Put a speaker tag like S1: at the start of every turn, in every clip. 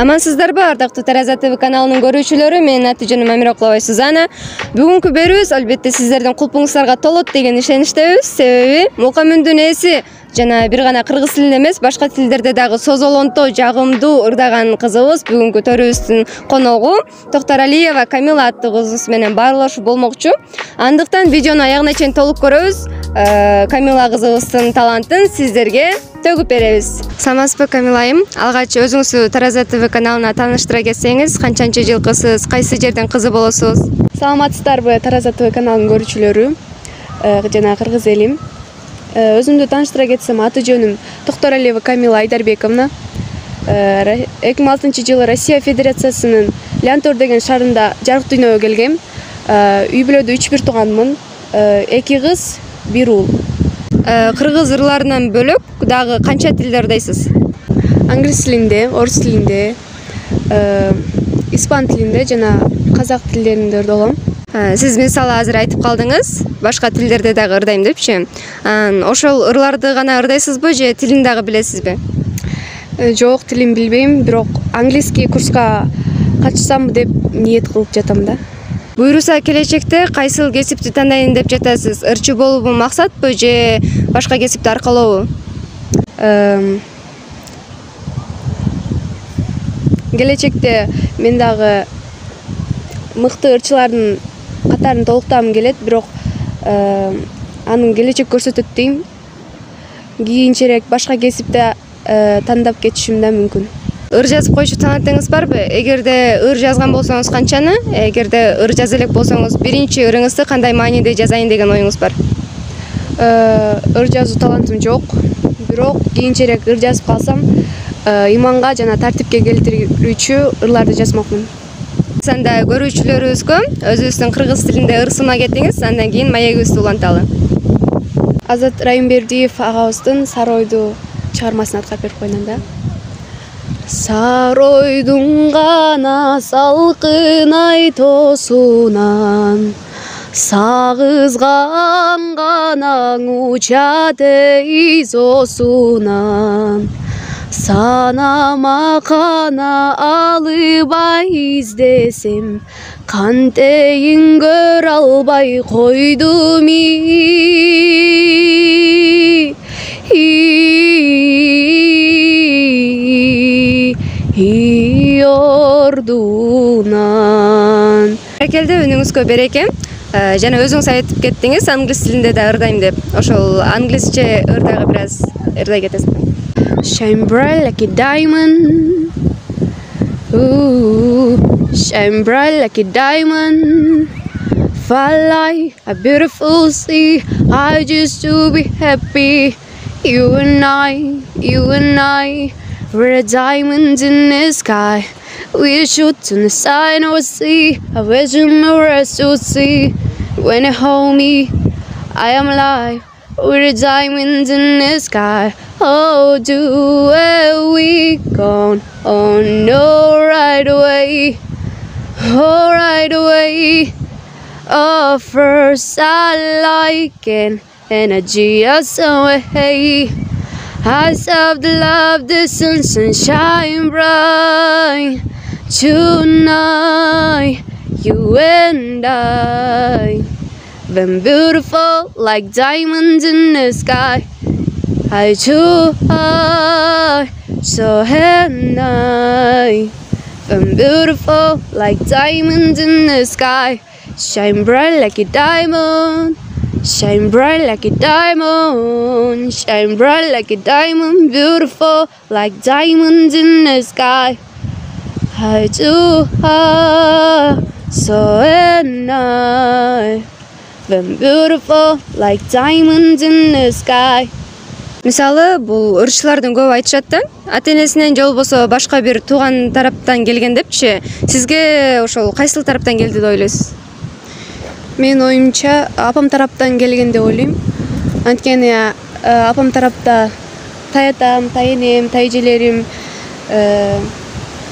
S1: Амансыздарбы, ардактуу Тараза ТВ каналынын көрүүчүлөрү, менин аты жөнүм Амирокулова Сузана. Бүгүнкү берүүбүз албетте сиздердин кулпуңуздарга толот деген ишеничтебиз. Себеби Мукамүндүн ээси жана бир гана кыргыз тилинде эмес, башка тилдерде дагы созолонто, жагымдуу ырдаган кызыбыз бүгүнкү төрүбүздүн коногу Токтаралиева Камила аттуу кызыбыз менен баарлашуу болмокчу. Андыктан видеону аягына чейин толук көрөбүз. Камила кызыбыздын талантын сиздерге төгүп беребиз. Саламатсызбы, Камила айым? Алгач өзүңүздү Тараза ТВ каналына тааныштыра кетсеңиз, канчанчы жылкысыз, кайсы жерден кызы болосуз?
S2: Саламатсыздарбы, Тараза ТВ каналынын көрүүчүлөрү жана кыргыз элим. Өзүмдү тааныштыра кетсем, аты жөнүм Токтаралиева Камила Айдарбековна. 2006-жылы Россия Федерациясынын Лянтор деген шаарында жарык дүйнөгө келгем. Үй бүлөдө 3 тууганмын. 2 кыз, 1 уул.
S1: Кыргыз ырларынан бөлөк дагы канча тилде ырдайсыз?
S2: Англис тилинде, орус тилинде, испан тилинде жана казак тилдеринде ырдоолом.
S1: Сиз мисалы азыр айтып калдыңыз, башка тилдерде дагы ырдайм депчи. Ошол ырларды гана ырдайсызбы же тилин дагы билесизби?
S2: Жок, тилин билбейм, бирок английский курска катышсам деп ниет кылып жатам да.
S1: Буйруса келечекте кайсыл кесипти тандайын деп жатасыз? Ырчы болуубу максатпы же башка кесипти аркалообу?
S2: Келечекте мен дагы мыкты ырчылардын катарын толуктагым келет, бирок анын келечек көрсөтөт дейм. Кийинчерээк башка кесипти тандап кетишим да мүмкүн.
S1: Ыр жазып койчу талантыңыз барбы? Эгерде ыр жазган болсоңуз канчаны? Эгерде ыр жаза элек болсоңуз, биринчи ырыңызды кандай мааниде жазайын деген оюңуз бар?
S2: Ыр жазуу талантым жок, бирок кийинчерээк ыр жазып калсам, иманга жана тартипке келтирүүчү ырларды жазмакмын.
S1: Анда көрүүчүлөрүбүзгө өзүбүздүн кыргыз тилинде ыр сунак этиңиз, андан кийин маегибизди уланталы.
S2: Азат Райымбердиев агабыздын Сары ойду чыгармасын аткарып берип коеюн да. Сары ойдун гана салкын ай тоосунан сагызган канаң учат изосунан, санама кана алыбай издесем, кантейин көрө албай койдум ордунан.
S1: Берекелде, үнүңүзгө береке. Жана өзүңүз айтып кеттиңиз, англис тилинде да ырдайм деп. Ошол англисче ыр дагы бир аз ырдай кетесизби?
S2: Shine bright like a diamond. Ooh, shine bright like a diamond. Fall like a beautiful sea. I just to be happy. You and I, we're diamonds in the sky. We shoot on the side of the sea. I wish you the rest to see. When you hold me, I am alive. We're diamonds in the sky. Oh, do where we gone? Oh no, right away. Oh, right away. Oh, first I like an energy of some way. I serve the love, the sunshine bright. Tonight, you and I, been beautiful like diamonds in the sky. I too high, so and I, been beautiful like diamonds in the sky. Shine bright like a diamond. Shine bright like a diamond. Shine bright like a diamond. Beautiful like diamonds in the sky. I do high, so and I, been beautiful like diamonds in the sky.
S1: Мисалы, бул ырчылардын көп айтышат да, ата-энесинен же болбосо башка бир тууган тараптан келген депчи. Сизге ошол кайсыл тараптан келди деп ойлойсуз?
S2: Мен оюмча апам тараптан келген деп ойлойм. Анткени апам тарапта таятам, тайэнем, тайжелерим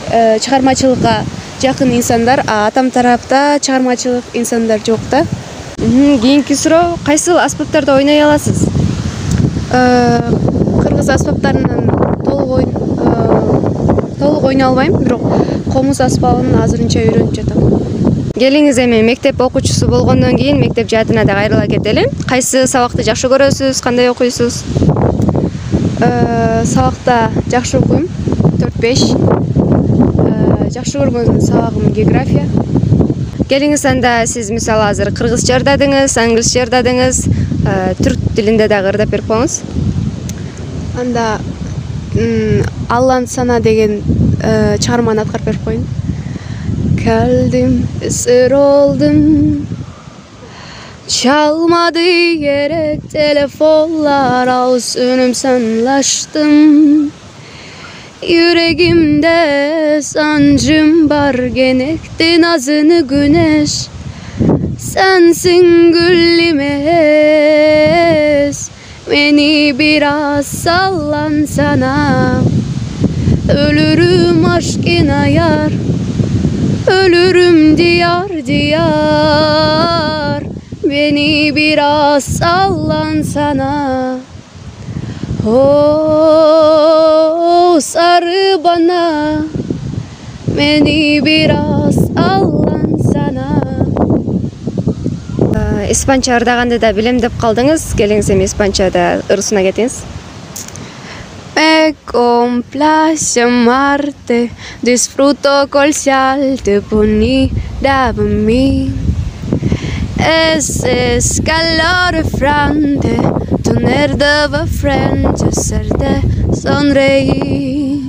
S2: чыгармачылыкка жакын инсандар, а атам тарапта чыгармачылык инсандар жок да.
S1: Кийинки суроо, кайсыл аспаптарды ойной аласыз?
S2: Кыргыз аспаптарынан толук Толук ойнай албайм, бирок комуз аспабын азырынча үйрөнүп жатам.
S1: Келиңиз эми мектеп окуучусу болгондон кийин мектеп жаатына да кайрыла кетели. Кайсы сабакты жакшы көрөсүз, кандай окуйсуз?
S2: Сабакта жакшы окуйм, 4-5. Жакшы көргөн сабагым география.
S1: Келиңиз анда сиз мисалы азыр кыргызча ырдадыңыз, англисче ырдадыңыз, түрк тилинде дагы ырдап берип коюңуз.
S2: Анда Алланы сана деген чыгарманы аткарып берип коюн. Geldim, esir oldum. Çalmadı gerek telefonlar, ağzım sanlaştım. Yüreğimde sancım var, genekti nazını güneş. Sensin güllimez, beni biraz sallansana. Ölürüm aşkına yar, ölürüm diyar diyar. Beni biraz sallansana. Oh sarı bana, beni biraz sallansana.
S1: Испанча ырдаганды да билем деп калдыңыз. Келиңиз эми испанчада ырысына кетиңиз.
S2: Me complace amarte, disfruto colciarte bonita por mí. Ese escalofriante, tenerte frente, hacerte sonreír.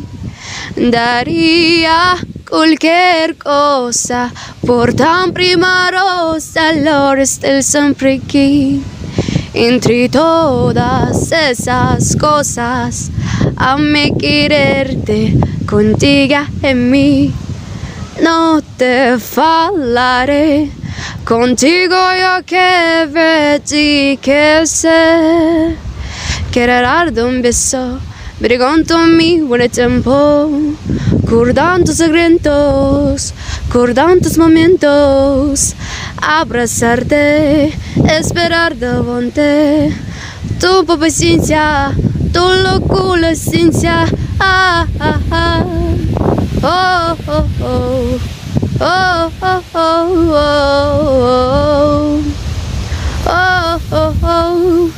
S2: Daría cualquier cosa por tan primorosa flores del siempre aquí. Entre todas esas cosas, amé quererte contigo en mí. No te falaré, contigo yo que vete que sé. Querer darte un beso, brigonto mi buen tiempo. Guardando tus secretos, guardando tus momentos. Abrazarte, esperar de bonte. Tu paciencia, tu locura ciencia. Ah, ah, ah. Oh, oh, oh. Oh, oh, oh, oh. Oh, oh, oh.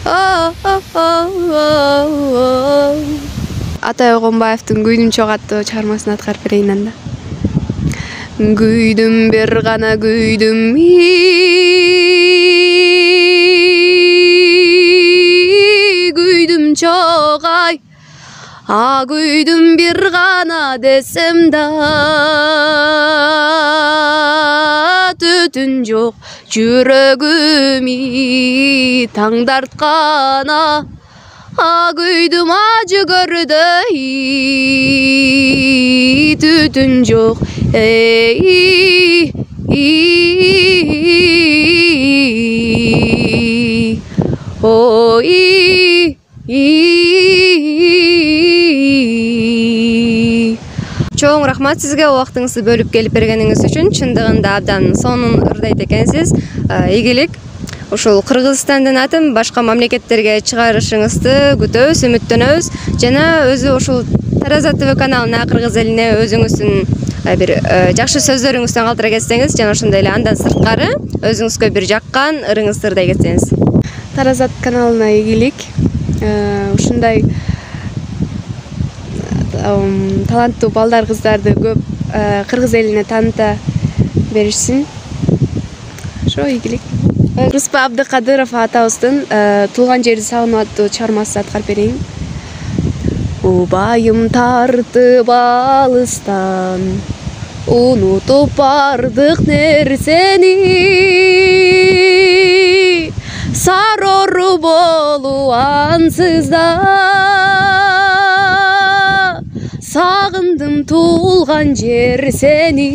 S2: Oh, oh, oh, oh, oh. Атай Огонбаевдин Күйдүм чоң аттуу чыгармасын аткарып берейин анда. Күйдүм бир гана күйдүм күйдүм чогай. Күйдүм бир гана десем да түтүн жок жүрөгүмү таңдарткана. Kuyudum acı gördü tütün yok.
S1: Чоң рахмат сизге убактыңызды бөлүп келип бергениңиз үчүн. Чындыгында абдан сонун ырдайт экенсиз. Ийгилик. Ушул Кыргызстандын атын башка мамлекеттерге чыгарышыңызды күтөбүз, үмүттөнөбүз. Жана өзү ушул Тараза ТВ каналына кыргыз элине өзүңүздүн бир жакшы сөздөрүңүздөн калтыра кетсеңиз, жана ошондой эле андан сырткары өзүңүзгө бир жаккан ырыңызды ырдай кетсеңиз.
S2: Тараза каналына ийгилик. Ушундай таланттуу балдар, кыздарды көп кыргыз элине тааныта беришсин. Ошо ийгилик. Рыспа Абдыкадыров атабыздын Туулган жерди сагынуу аттуу чыгармасы аткарып берейин. Убайым тартып алыстан, унутуп бардык нерсени. Сарору болуу ансыз да, сагындым туулган жер сени.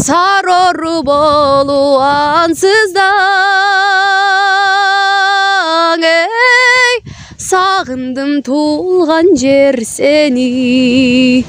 S2: Saror bolu ansızdan, ey sağındım tulgan jer seni.